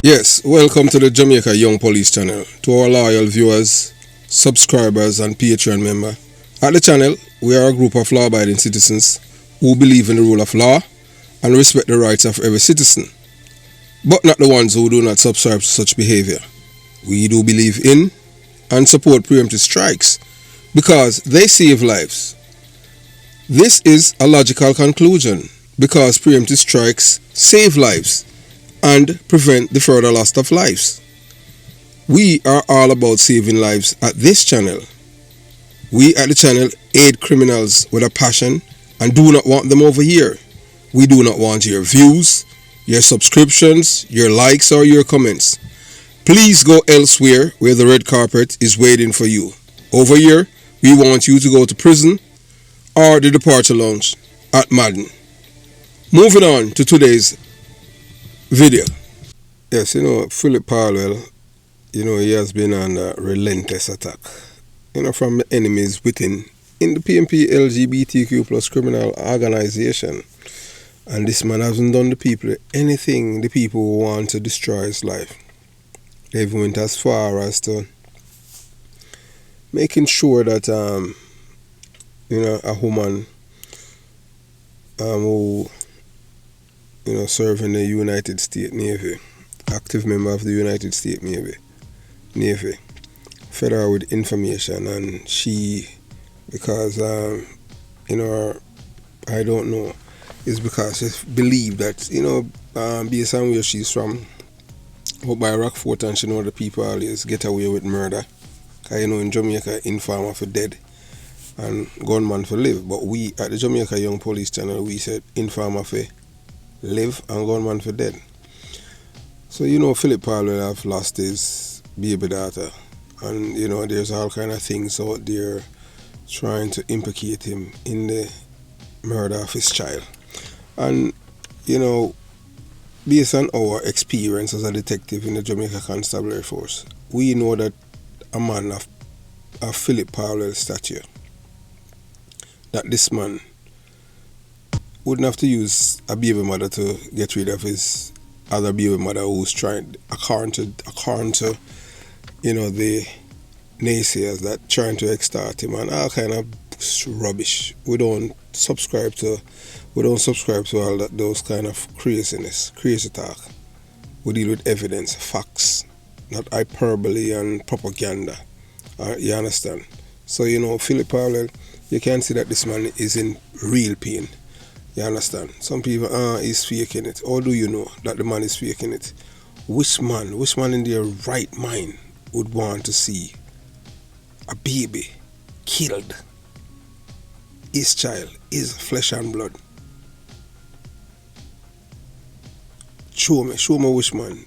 Yes, welcome to the Jamaica Young Police channel. To our loyal viewers, subscribers and Patreon member. At the channel, we are a group of law-abiding citizens who believe in the rule of law and respect the rights of every citizen, but not the ones who do not subscribe to such behavior. We do believe in and support preemptive strikes because they save lives. This is a logical conclusion because preemptive strikes save lives and prevent the further loss of lives. We are all about saving lives at this channel. We at the channel aid criminals with a passion and do not want them over here. We do not want your views, your subscriptions, your likes or your comments. Please go elsewhere where the red carpet is waiting for you. Over here, we want you to go to prison or the departure lounge at Madden. Moving on to today's video. Yes, Phillip Paulwell, he has been under relentless attack, from the enemies within in the PMP LGBTQ plus criminal organization. And this man hasn't done the people anything the people who want to destroy his life. They even went as far as to making sure that a woman who serve in the United States Navy, active member of the United States Navy, fed her with information, and she, because I don't know, it's because she believed that based on where she's from, up by Rockfort, and she know the people always get away with murder. Cause in Jamaica, informer for dead and gunman for live. But we at the Jamaica Young Police channel, we said informer for live and gunman for dead. So Phillip Paulwell have lost his baby daughter, and there's all kind of things out there trying to implicate him in the murder of his child. And based on our experience as a detective in the Jamaica Constabulary Force, we know that a man of Phillip Paulwell's stature, that this man wouldn't have to use a baby mother to get rid of his other baby mother who's trying, according to the naysayers that trying to extort him and all kind of rubbish. We don't subscribe to all those kind of crazy talk. We deal with evidence, facts, not hyperbole and propaganda. You understand? So Phillip Paulwell, you can see that this man is in real pain. You understand? Some people, he's faking it. Or do you know that the man is faking it? Which man in their right mind would want to see a baby killed? His child is flesh and blood. Show me which man.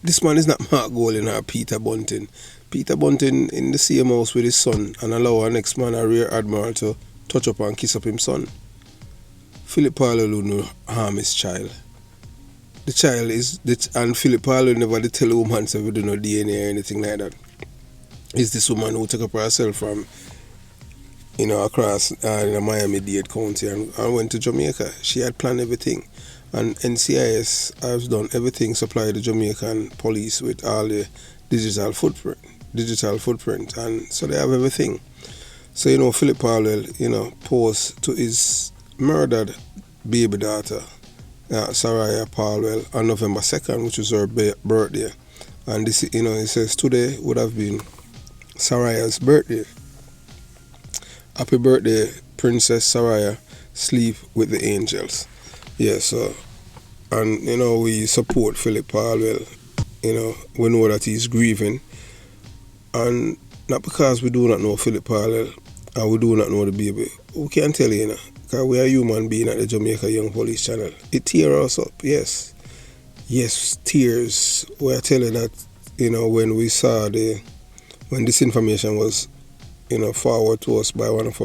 This man is not Mark Golding or Peter Bunting. Peter Bunting in the same house with his son and allow our next man, a rear admiral, to touch up and kiss up his son. Phillip Paulwell will not harm his child. The child is, and Phillip Paulwell never did tell a woman so we do no DNA or anything like that. It's this woman who took up herself from across in Miami-Dade County and went to Jamaica. She had planned everything. And NCIS has done everything, supplied the Jamaican police with all the digital footprint, and so they have everything. So Phillip Paulwell, posed to his murdered baby daughter, Sarayah Paulwell, on November 2nd, which was her birthday. And this, he says today would have been Sarayah's birthday. Happy birthday, Princess Sarayah. Sleep with the angels. Yeah, so, and we support Phillip Paulwell. We know that he's grieving, and not because we do not know Phillip Paulwell and we do not know the baby. We can't tell you, because we are human being at the Jamaica Young Police channel. It tears us up, yes, tears. We are telling that when we saw when this information was forward to us by one of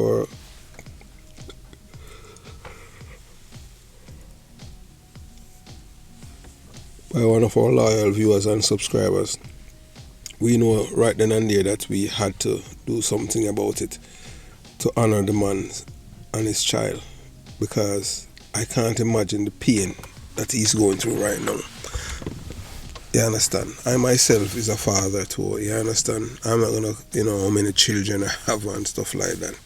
our loyal viewers and subscribers, we know right then and there that we had to do something about it to honor the man and his child, because I can't imagine the pain that he's going through right now. You understand? I myself is a father too. You understand? I'm not gonna, how many children I have and stuff like that.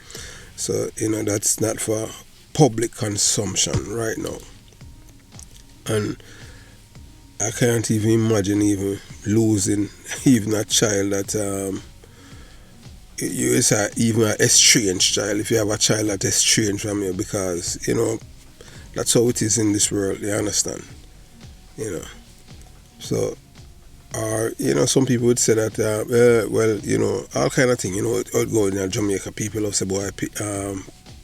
So, that's not for public consumption right now. And I can't even imagine even losing even a child that even an estranged child. If you have a child that's estranged from you, because that's how it is in this world. You understand? So, or some people would say that all kind of thing. Out going in Jamaica, people have said, boy,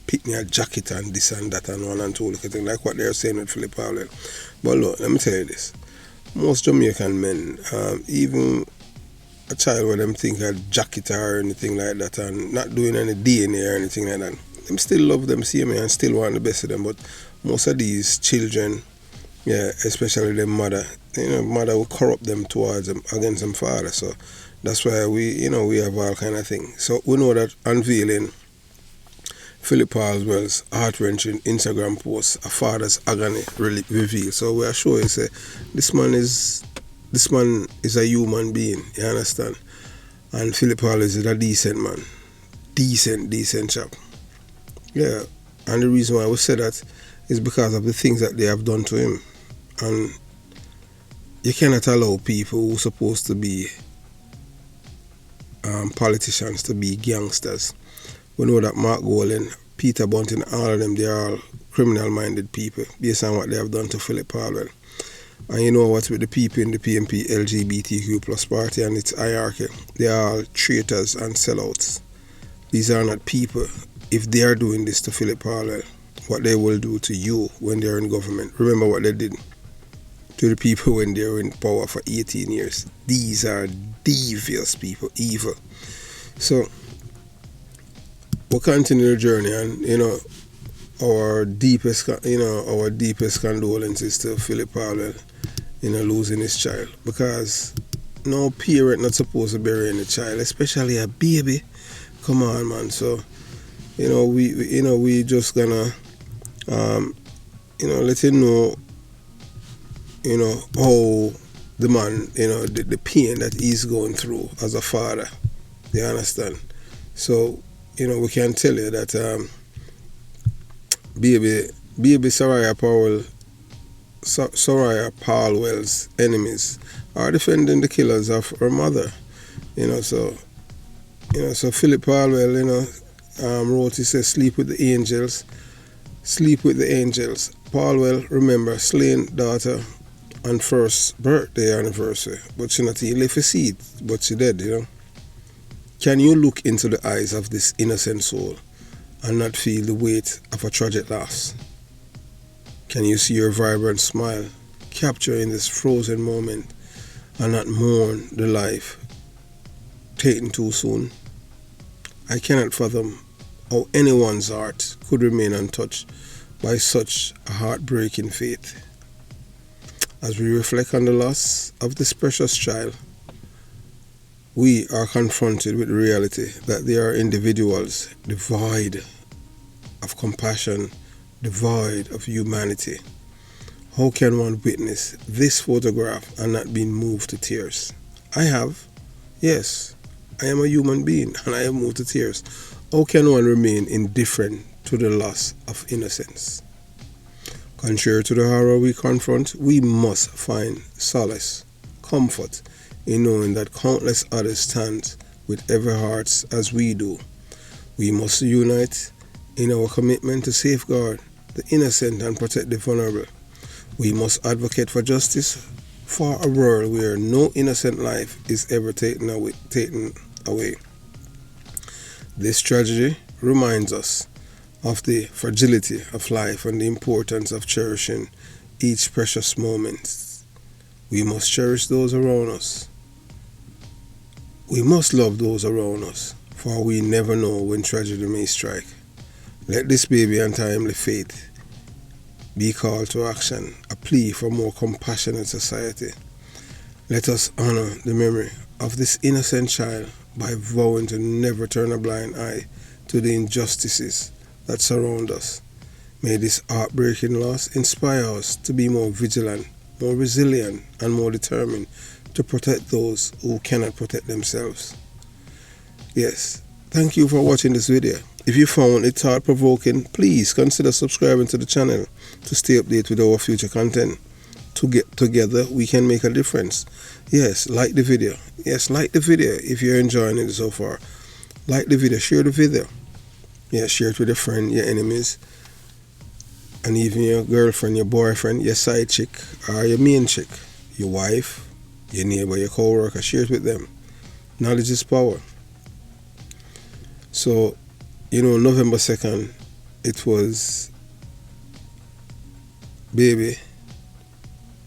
pick me a jacket and this and that and one and two, like what they're saying with Phillip Paulwell. But look, let me tell you this. Most Jamaican men, even a child where them think a jacket or anything like that and not doing any DNA or anything like that, them still love them, see me, and still want the best of them. But most of these children, yeah, especially their mother, mother will corrupt them towards them, against them father. So that's why we have all kind of things. So we know that unveiling Phillip Paulwell'S heart-wrenching Instagram post, a father's agony really revealed. So we are sure you say this man is a human being, you understand? And Phillip Paulwell'S is a decent man. Decent chap. Yeah. And the reason why we say that is because of the things that they have done to him. And you cannot allow people who are supposed to be politicians to be gangsters. We know that Mark Golan, Peter Bunting, all of them, they are all criminal-minded people based on what they have done to Phillip Paulwell. And you know what's with the people in the PNP LGBTQ plus party and its hierarchy? They are all traitors and sellouts. These are not people. If they are doing this to Phillip Paulwell, what they will do to you when they are in government. Remember what they did to the people when they were in power for 18 years. These are devious people, evil. So we'll continue the journey, and our deepest condolences to Phillip Paulwell, losing his child, because no parent not supposed to bury any child, especially a baby. Come on, man. So we just gonna let him know how the man, the pain that he's going through as a father. You understand? So we can tell you that baby Sarayah Paulwell'S enemies are defending the killers of her mother. So Phillip Paulwell, wrote, he says, sleep with the angels. Sleep with the angels. Paulwell, remember, slain daughter on first birthday anniversary, but she not even left a seed, but she dead, Can you look into the eyes of this innocent soul and not feel the weight of a tragic loss? Can you see her vibrant smile captured in this frozen moment and not mourn the life taken too soon? I cannot fathom how anyone's heart could remain untouched by such a heartbreaking fate. As we reflect on the loss of this precious child, we are confronted with the reality that there are individuals devoid of compassion, devoid of humanity. How can one witness this photograph and not be moved to tears? I have. Yes, I am a human being and I am moved to tears. How can one remain indifferent to the loss of innocence? Contrary to the horror we confront, we must find solace, comfort, in knowing that countless others stand with heavy hearts as we do. We must unite in our commitment to safeguard the innocent and protect the vulnerable. We must advocate for justice for a world where no innocent life is ever taken away. This tragedy reminds us of the fragility of life and the importance of cherishing each precious moment. We must cherish those around us. We must love those around us, for we never know when tragedy may strike. Let this baby untimely fate be called to action, a plea for more compassionate society. Let us honor the memory of this innocent child by vowing to never turn a blind eye to the injustices that surround us. May this heartbreaking loss inspire us to be more vigilant more resilient, and more determined to protect those who cannot protect themselves. Yes, thank you for watching this video. If you found it thought-provoking, please consider subscribing to the channel to stay updated with our future content. Together we can make a difference. Yes, like the video. Yes, like the video if you're enjoying it so far. Like the video, share the video. Yeah, share it with your friend, your enemies, and even your girlfriend, your boyfriend, your side chick, or your main chick, your wife, your neighbor, your co-worker. Share it with them. Knowledge is power. So, November 2nd, it was baby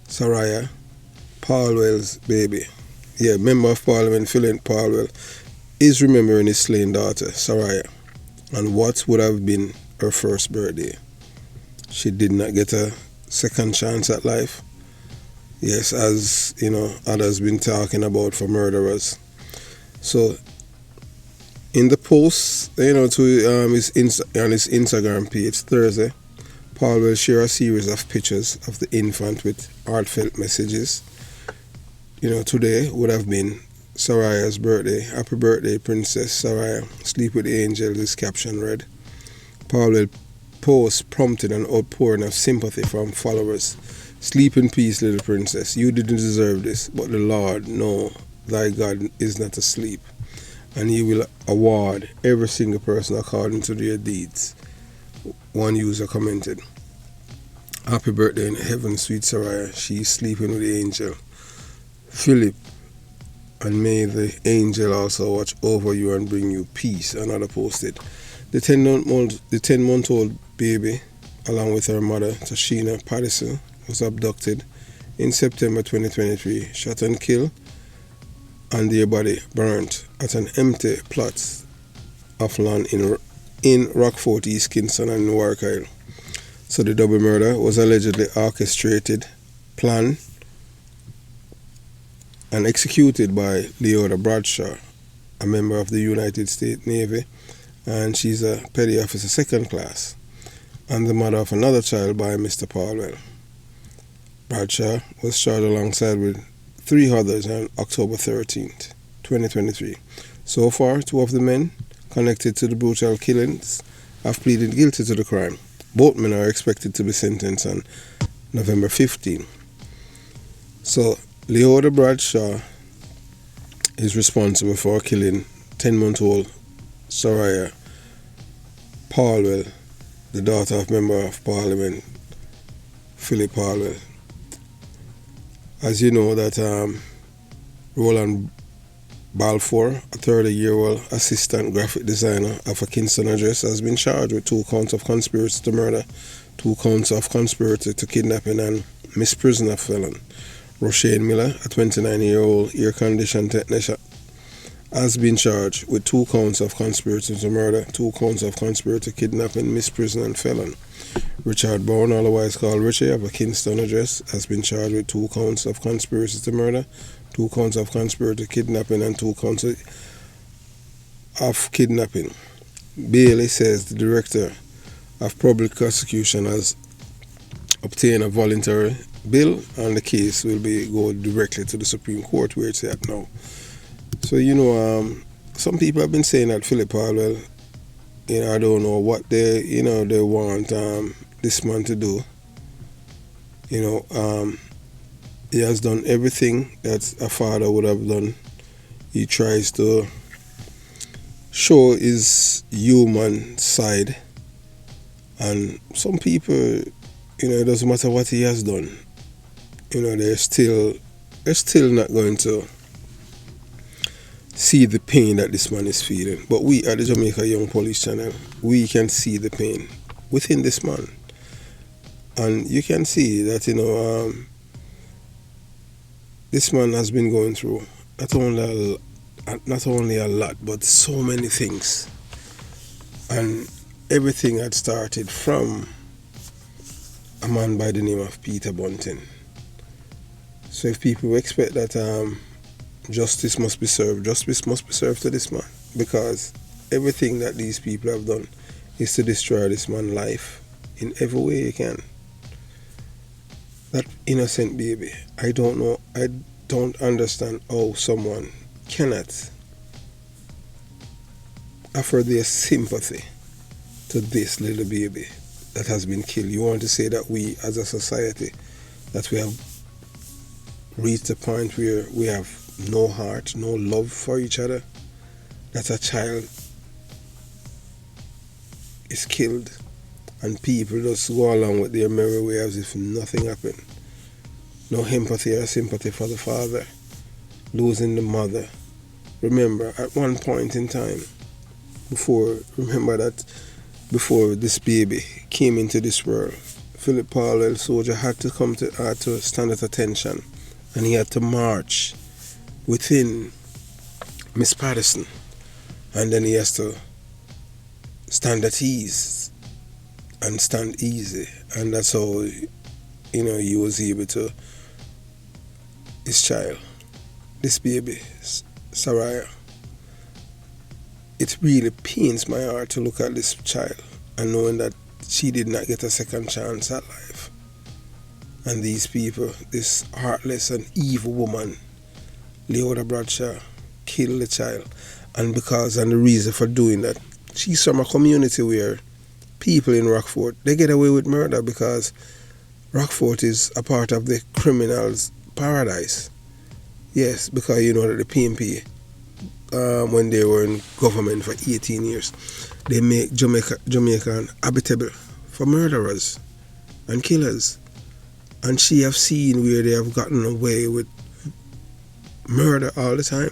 Sarayah, Paulwell'S baby. Yeah, member of Parliament Phillip Paulwell is remembering his slain daughter, Sarayah, and what would have been her first birthday. She did not get a second chance at life. Yes, as others been talking about for murderers. So in the post, to on his Instagram page Thursday, Paulwell shared a series of pictures of the infant with heartfelt messages. Today would have been Sarayah's birthday. Happy birthday, Princess Sarayah. Sleep with the angels, this caption read. Paulwell post prompted an outpouring of sympathy from followers. Sleep in peace, little princess. You didn't deserve this, but the Lord, no, thy God is not asleep, and he will award every single person according to their deeds. One user commented, happy birthday in heaven, sweet Sarayah. She is sleeping with the angel, Phillip, and may the angel also watch over you and bring you peace. Another posted, the 10-month-old baby, along with her mother, Tashina Pattison, was abducted in September 2023, shot and killed, and their body burnt at an empty plot of land in Rockfort, East Kingston and Newark Isle. So the double murder was allegedly orchestrated, planned, and executed by Leoda Bradshaw, a member of the United States Navy, and she's a petty officer 2nd class, and the mother of another child by Mr. Paulwell. Bradshaw was charged alongside with 3 others on October 13th, 2023. So far, 2 of the men connected to the brutal killings have pleaded guilty to the crime. Both men are expected to be sentenced on November 15. So, Leoda Bradshaw is responsible for killing 10-month-old Sarayah Paulwell, the daughter of Member of Parliament Phillip Paulwell. As you know that Roland Balfour, a 30-year-old assistant graphic designer of a Kingston address, has been charged with 2 counts of conspiracy to murder, 2 counts of conspiracy to kidnapping and misprision felon. Roshane Miller, a 29-year-old air-conditioned technician, has been charged with 2 counts of conspiracy to murder, 2 counts of conspiracy to kidnapping, misprision and felon. Richard Brown, otherwise called Richie, of a Kingston address, has been charged with 2 counts of conspiracy to murder, 2 counts of conspiracy to kidnapping, and 2 counts of kidnapping. Bailey says the director of public prosecution has obtained a voluntary bill, and the case will go directly to the Supreme Court, where it's at now. So some people have been saying that Phillip Paulwell, I don't know what they want this man to do. He has done everything that a father would have done. He tries to show his human side, and some people, it doesn't matter what he has done, they're still not going to see the pain that this man is feeling. But we at the Jamaica Young Police channel, we can see the pain within this man, and you can see that this man has been going through not only a lot, but so many things, and everything had started from a man by the name of Peter Bunting. So if people expect that justice must be served to this man, because everything that these people have done is to destroy this man's life in every way you can. That innocent baby. I don't know. I don't understand how someone cannot offer their sympathy to this little baby that has been killed. You want to say that we as a society, that we have reached a point where we have no heart, no love for each other, that a child is killed and people just go along with their merry way as if nothing happened. No empathy or sympathy for the father losing the mother. Remember, at one point in time, before this baby came into this world, Phillip Paulwell'S soldier had to stand at attention, and he had to march within Miss Patterson, and then he has to stand at ease and stand easy, and that's how he was able to, his child, this baby, Sarayah. It really pains my heart to look at this child and knowing that she did not get a second chance at life. And these people, this heartless and evil woman, Leoda, killed the child. And the reason for doing that, she's from a community where people in Rockfort, they get away with murder because Rockfort is a part of the criminals' paradise. Yes, because you know that the PNP, when they were in government for 18 years, they make Jamaica habitable for murderers and killers. And she have seen where they have gotten away with murder all the time.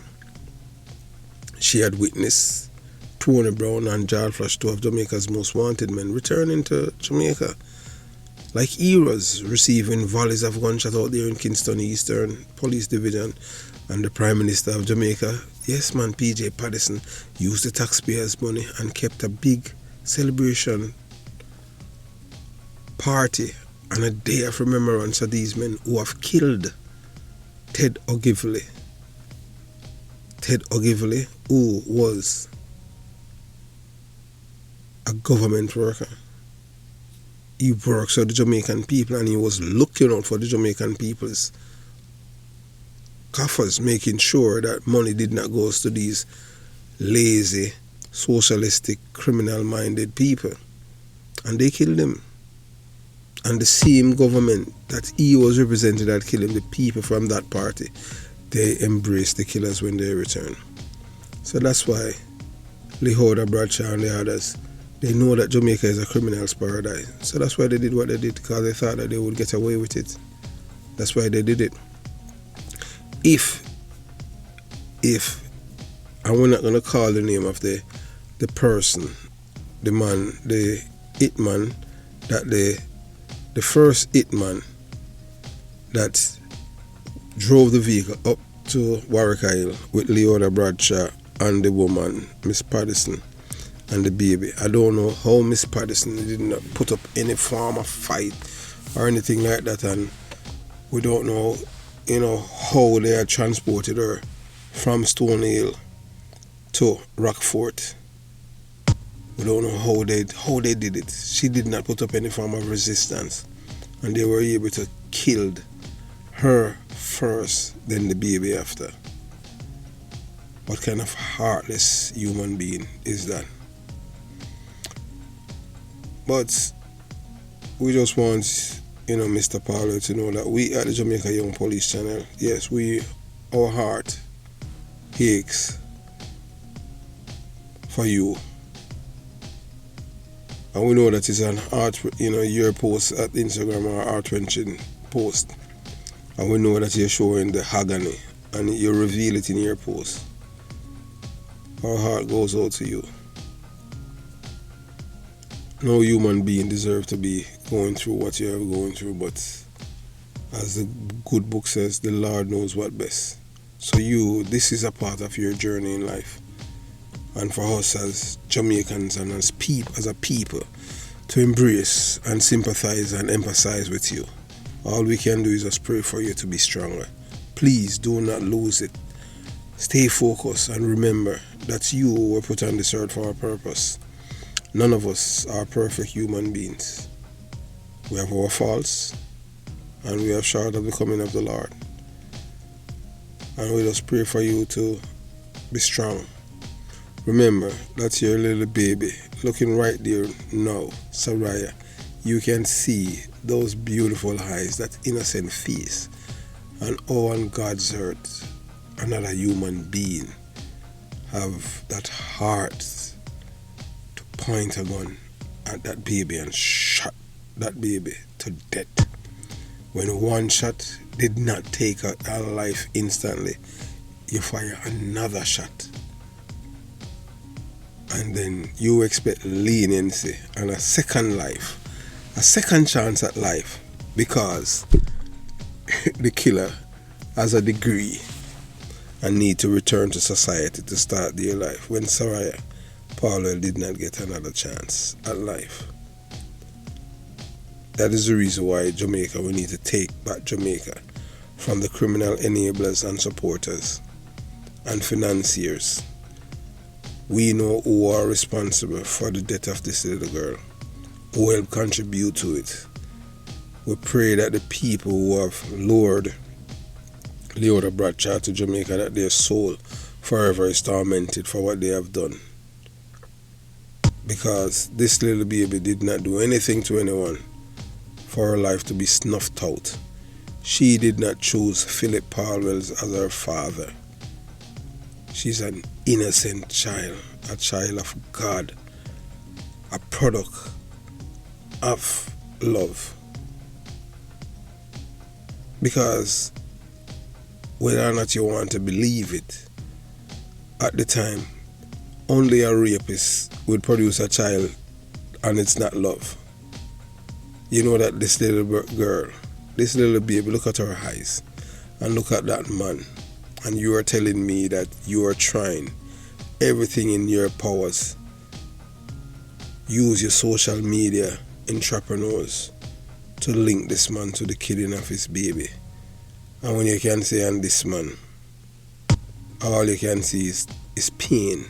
She had witnessed Tony Brown and George Flash, two of Jamaica's most wanted men, returning to Jamaica like heroes, receiving volleys of gunshot out there in Kingston Eastern Police Division. And the Prime Minister of Jamaica, yes man, PJ Patterson, used the taxpayers' money and kept a big celebration party and a day of remembrance of these men who have killed Ted Ogilvy. Ted Ogilvy, who was a government worker. He works for the Jamaican people and he was looking out for the Jamaican people's coffers, making sure that money did not go to these lazy, socialistic, criminal-minded people. And they killed him. And the same government that he was representing that killed him, the people from that party, they embraced the killers when they returned. So that's why Leoda, Bradshaw and the others, they know that Jamaica is a criminal's paradise. So that's why they did what they did, because they thought that they would get away with it. That's why they did it. If, and we're not going to call the name of the person, the man, the hitman, that the first hitman that drove the vehicle up to Warwick Isle with Leoda Bradshaw and the woman, Miss Patterson, and the baby. I don't know how Miss Patterson did not put up any form of fight or anything like that, and we don't know, how they had transported her from Stone Hill to Rockfort. We don't know how they did it. She did not put up any form of resistance, and they were able to kill her first, then the baby after. What kind of heartless human being is that? But we just want, Mr. Paulwell to know that we at the Jamaica Young Police Channel, yes, our heart aches for you. And we know that it's an art, your post at Instagram or art-wrenching post. And we know that you're showing the agony and you reveal it in your post. Our heart goes out to you. No human being deserves to be going through what you're going through, but as the good book says, the Lord knows what best. So this is a part of your journey in life. And for us as Jamaicans and as a people to embrace and sympathize and empathize with you. All we can do is just pray for you to be stronger. Please do not lose it. Stay focused and remember that you were put on this earth for a purpose. None of us are perfect human beings. We have our faults and we are short of the coming of the Lord. And we just pray for you to be strong. Remember, that's your little baby looking right there now, Sarayah. You can see those beautiful eyes, that innocent face, and all on God's earth, another human being have that heart to point a gun at that baby and shot that baby to death. When one shot did not take a life instantly, you fire another shot. And then you expect leniency and a second life, a second chance at life, because the killer has a degree and need to return to society to start their life, when Sarayah Paulwell did not get another chance at life. That is the reason why Jamaica, we need to take back Jamaica from the criminal enablers and supporters and financiers. We know who are responsible for the death of this little girl, who helped contribute to it. We pray that the people who have lured Leoda Bradshaw to Jamaica, that their soul forever is tormented for what they have done. Because this little baby did not do anything to anyone for her life to be snuffed out. She did not choose Phillip Paulwell'S as her father. She's an innocent child, a child of God, a product of love. Because whether or not you want to believe it, at the time, only a rapist would produce a child, and it's not love. You know that this little girl, this little baby, look at her eyes and look at that man, and you are telling me that you are trying everything in your powers, use your social media entrepreneurs to link this man to the killing of his baby. And when you can say, and this man, all you can see is pain.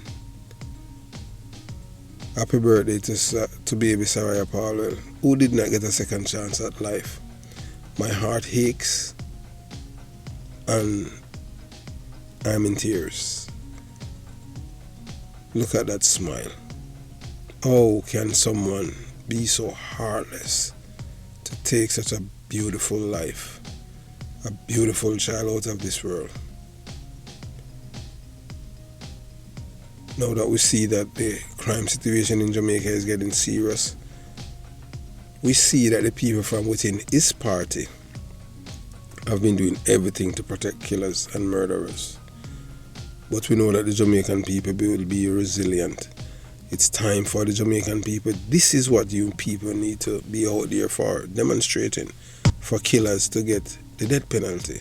Happy birthday to baby Sarayah Paulwell, who did not get a second chance at life. My heart aches and I'm in tears. Look at that smile. How can someone be so heartless to take such a beautiful life, a beautiful child out of this world? Now that we see that the crime situation in Jamaica is getting serious, we see that the people from within his party have been doing everything to protect killers and murderers. But we know that the Jamaican people will be resilient. It's time for the Jamaican people. This is what you people need to be out there for, demonstrating for killers to get the death penalty.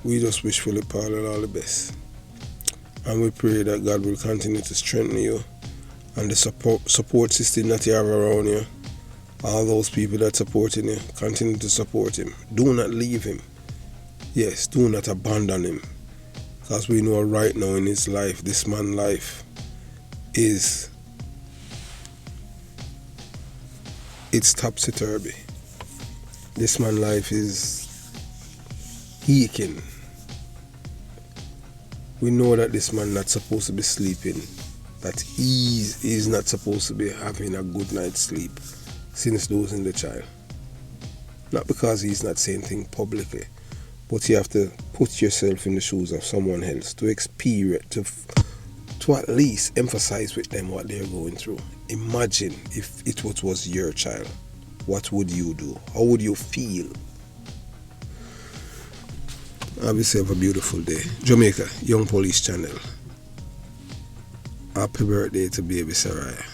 We just wish Phillip Paulwell all the best. And we pray that God will continue to strengthen you and the support system that you have around you. All those people that supporting you, continue to support him. Do not leave him. Yes, do not abandon him. Because we know right now in his life, this man's life is, it's topsy-turvy. This man's life is aching. We know that this man not supposed to be sleeping, that he's not supposed to be having a good night's sleep since losing the child. Not because he's not saying things publicly, but you have to put yourself in the shoes of someone else to experience, to at least emphasize with them what they're going through. Imagine if it was your child. What would you do? How would you feel? Have yourself a beautiful day. Jamaica, Young Police Channel. Happy birthday to baby Sarayah.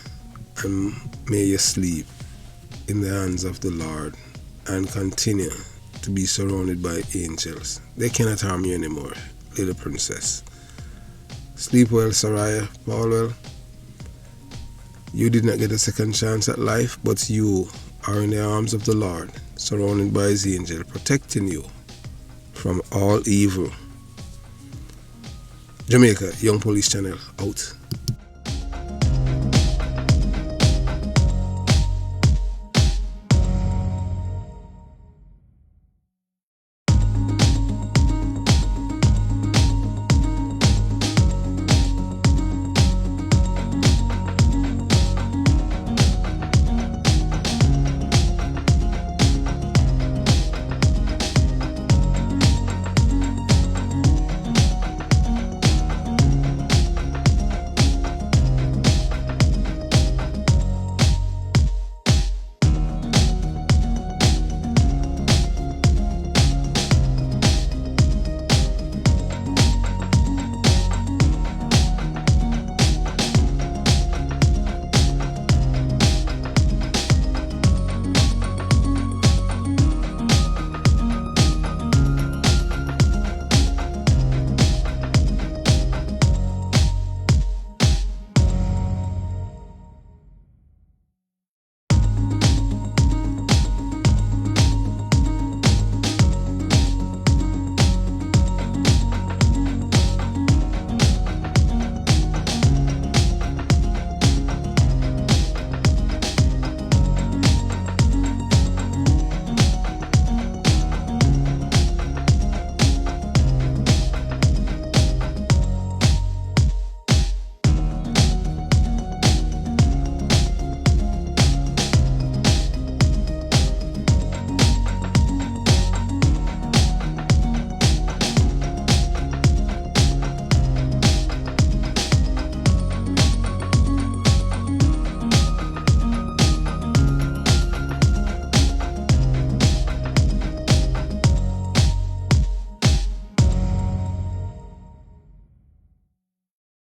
And may you sleep in the hands of the Lord and continue to be surrounded by angels. They cannot harm you anymore, little princess. Sleep well, Sarayah Paulwell. You did not get a second chance at life, but you are in the arms of the Lord, surrounded by his angel, protecting you from all evil. Jamaica, Young Police Channel, out.